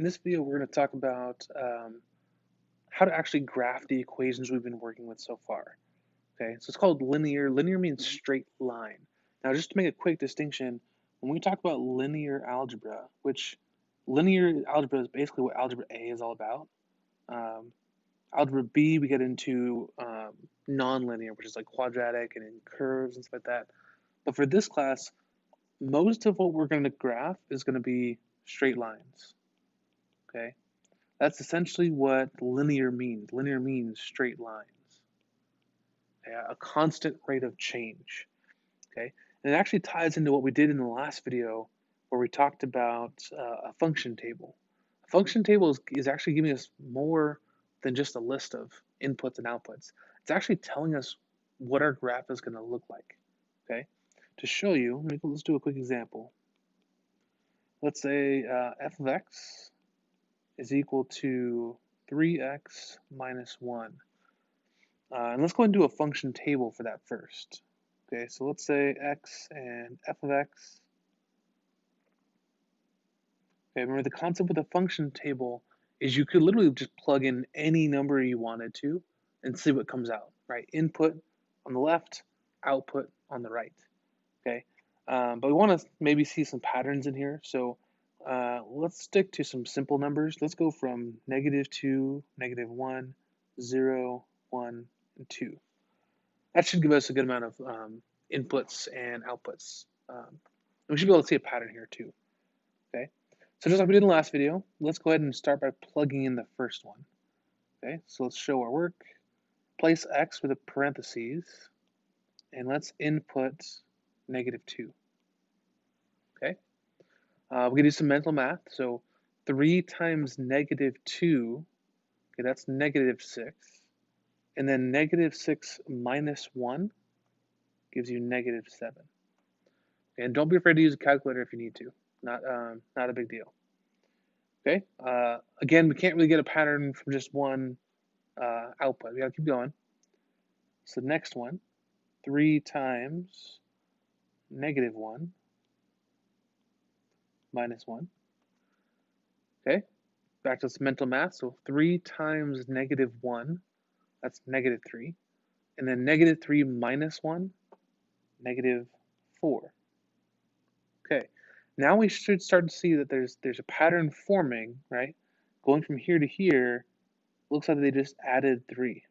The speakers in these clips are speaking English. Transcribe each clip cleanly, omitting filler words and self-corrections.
In this video, we're going to talk about how to actually graph the equations we've been working with so far. Okay, so it's called linear. Linear means straight line. Now, just to make a quick distinction, when we talk about linear algebra, which linear algebra is basically what algebra A is all about. Algebra B, we get into nonlinear, which is like quadratic and in curves and stuff like that. But for this class, most of what we're going to graph is going to be straight lines. Okay. That's essentially what linear means. Linear means straight lines, a constant rate of change. Okay, and it actually ties into what we did in the last video where we talked about a function table. A function table is actually giving us more than just a list of inputs and outputs. It's actually telling us what our graph is going to look like. Okay, to show you, let's do a quick example. Let's say f of x is equal to 3x minus 1. And let's go and do a function table for that first. Okay, so let's say x and f of x. Okay, remember the concept with a function table is you could literally just plug in any number you wanted to and see what comes out, right? Input on the left, output on the right, okay? But we want to maybe see some patterns in here. So let's stick to some simple numbers. Let's go from -2, -1, 0, 1, and 2. That should give us a good amount of inputs and outputs. We should be able to see a pattern here too. Okay, so just like we did in the last video, let's go ahead and start by plugging in the first one. Okay, so let's show our work. Place x with a parentheses, and let's input -2. Okay, we can do some mental math. So 3 times -2, okay, that's -6. And then -6 minus 1 gives you -7. And don't be afraid to use a calculator if you need to. Not a big deal. Okay. Again, we can't really get a pattern from just one output. We gotta keep going. So the next one, 3 times -1 minus 1. Okay. Back to this mental math. So 3 times -1, that's -3. And then -3 minus 1, -4. Okay. Now we should start to see that there's a pattern forming, right? Going from here to here, looks like they just added 3.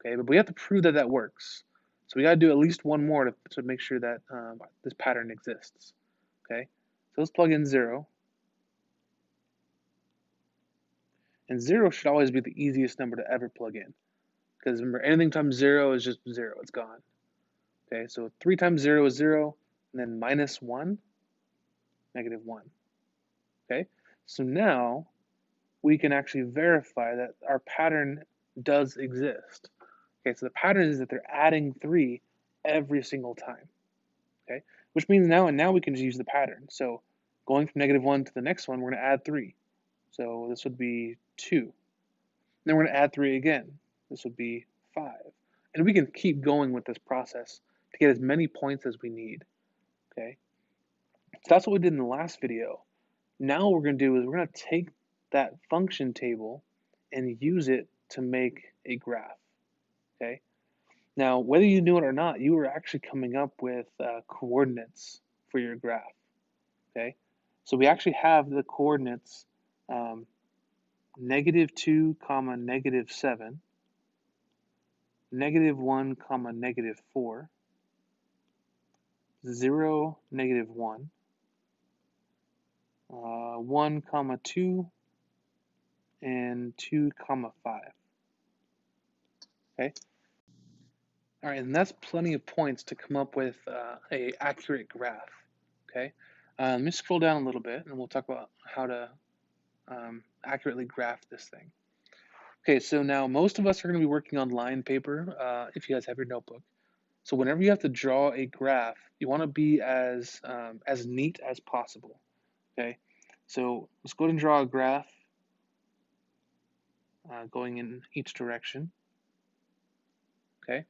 Okay, but we have to prove that that works. So we got to do at least one more to make sure that this pattern exists. Okay, so let's plug in 0. And 0 should always be the easiest number to ever plug in. Because remember, anything times 0 is just 0, it's gone. Okay, so 3 times 0 is 0, and then minus 1, -1. Okay, so now we can actually verify that our pattern does exist. Okay, so the pattern is that they're adding 3 every single time. Okay, which means now we can just use the pattern. So going from -1 to the next one, we're going to add 3. So this would be 2. Then we're going to add 3 again. This would be 5. And we can keep going with this process to get as many points as we need. Okay, so that's what we did in the last video. Now what we're going to do is we're going to take that function table and use it to make a graph. Okay. Now, whether you knew it or not, you were actually coming up with coordinates for your graph. Okay. So we actually have the coordinates -2, -7, -1, -4, 0, -1, 1, 2, and 2, 5. Okay. All right, and that's plenty of points to come up with a accurate graph. Okay. Let me scroll down a little bit, and we'll talk about how to accurately graph this thing. Okay, so now most of us are going to be working on line paper if you guys have your notebook. So whenever you have to draw a graph, you want to be as neat as possible. Okay, so let's go ahead and draw a graph going in each direction. Okay,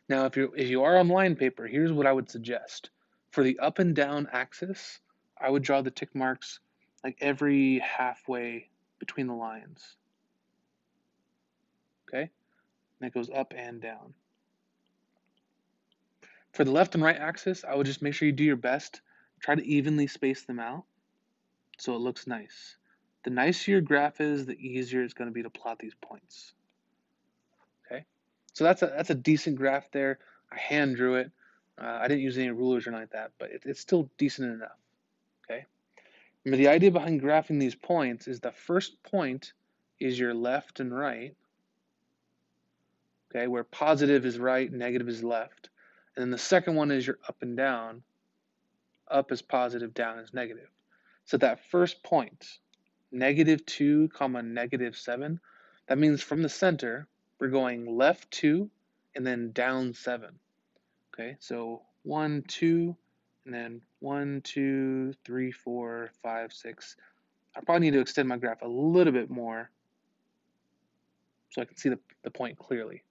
now if you are on line paper, here's what I would suggest. For the up and down axis, I would draw the tick marks like every halfway between the lines. Okay? And it goes up and down. For the left and right axis, I would just make sure you do your best. Try to evenly space them out so it looks nice. The nicer your graph is, the easier it's going to be to plot these points. Okay? So that's a decent graph there. I hand drew it. I didn't use any rulers or anything like that, but it's still decent enough. Okay? Remember, the idea behind graphing these points is the first point is your left and right, okay, where positive is right, negative is left. And then the second one is your up and down. Up is positive, down is negative. So that first point, -2, -7, that means from the center, we're going left 2 and then down 7. Okay, so 1, 2, and then 1, 2, 3, 4, 5, 6. I probably need to extend my graph a little bit more so I can see the point clearly.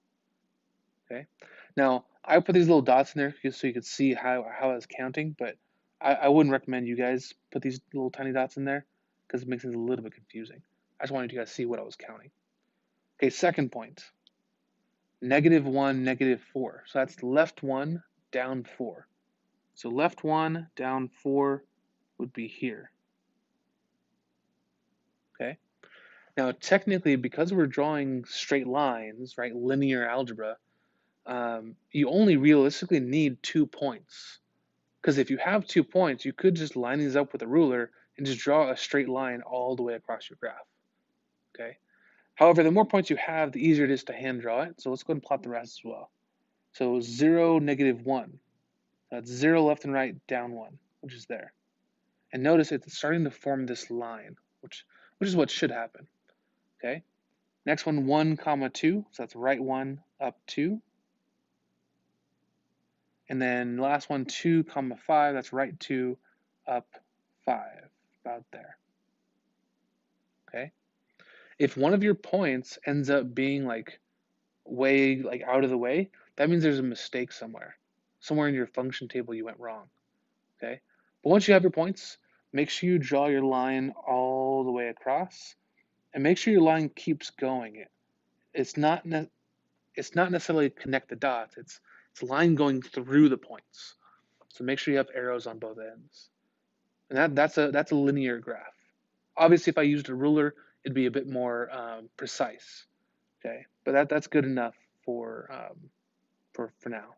Okay. Now, I put these little dots in there so you could see how I was counting, but I wouldn't recommend you guys put these little tiny dots in there because it makes it a little bit confusing. I just wanted you guys to see what I was counting. Okay, second point, -1, -4. So that's left 1, down 4. So left 1, down 4 would be here. Okay. Now, technically, because we're drawing straight lines, right, linear algebra, you only realistically need 2 points. Because if you have 2 points, you could just line these up with a ruler and just draw a straight line all the way across your graph. Okay. However, the more points you have, the easier it is to hand draw it. So let's go ahead and plot the rest as well. So 0, -1. That's 0 left and right, down 1, which is there. And notice it's starting to form this line, which is what should happen. Okay. Next one, 1, 2. So that's right 1, up 2. And then last one, 2, 5. That's right 2, up 5. About there. Okay. If one of your points ends up being like way like out of the way, that means there's a mistake somewhere. Somewhere in your function table you went wrong. Okay. But once you have your points, make sure you draw your line all the way across, and make sure your line keeps going. It's not necessarily connect the dots. It's a line going through the points. So make sure you have arrows on both ends. And that's a linear graph. Obviously, if I used a ruler, it'd be a bit more precise. Okay, but that's good enough for now.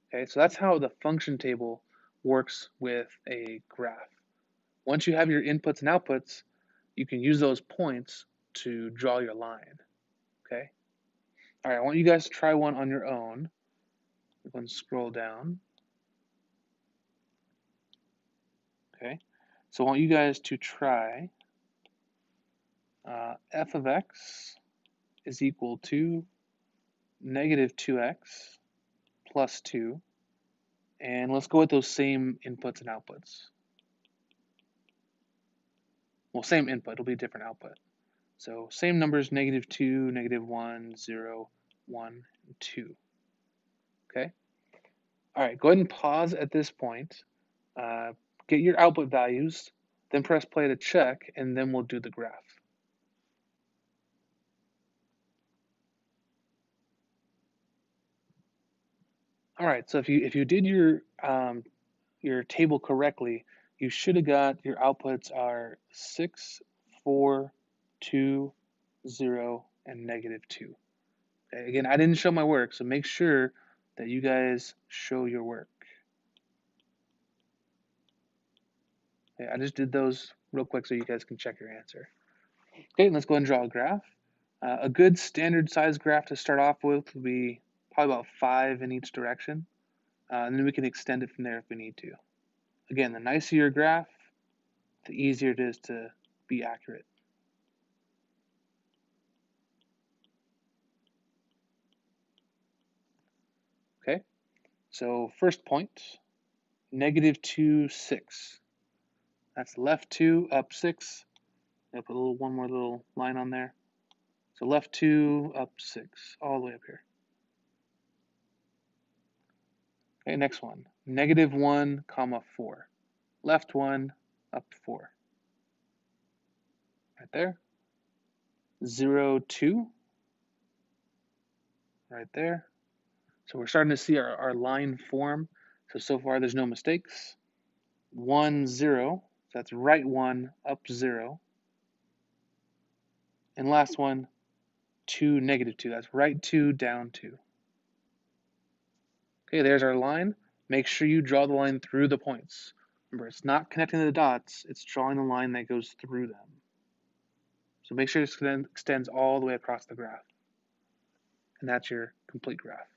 Okay, so that's how the function table works with a graph. Once you have your inputs and outputs, you can use those points to draw your line. Okay. All right, I want you guys to try one on your own. We're going to scroll down. Okay, so I want you guys to try f of x is equal to -2x plus 2. And let's go with those same inputs and outputs. Well, same input, it'll be a different output. So same numbers, -2, -1, 0, 1, and 2. Okay? All right, go ahead and pause at this point. Get your output values, then press play to check, and then we'll do the graph. All right, so if you did your table correctly, you should have got your outputs are 6, 4, 2, 0, and -2. Okay, again, I didn't show my work, so make sure that you guys show your work. Okay, I just did those real quick so you guys can check your answer. Okay, let's go ahead and draw a graph. A good standard size graph to start off with would be probably about 5 in each direction, and then we can extend it from there if we need to. Again, the nicer your graph, the easier it is to be accurate. Okay, so first point, -2, 6. That's left 2, up 6. I'll put one more little line on there. So left 2, up 6, all the way up here. Okay, next one, -1, 4. Left 1, up 4. right there. 0, 2, right there. So we're starting to see our line form. So far there's no mistakes. 1, 0, so that's right 1, up 0. And last one, 2, negative 2, that's right 2, down 2. Okay, there's our line. Make sure you draw the line through the points. Remember, it's not connecting the dots, it's drawing a line that goes through them. So make sure it extends all the way across the graph. And that's your complete graph.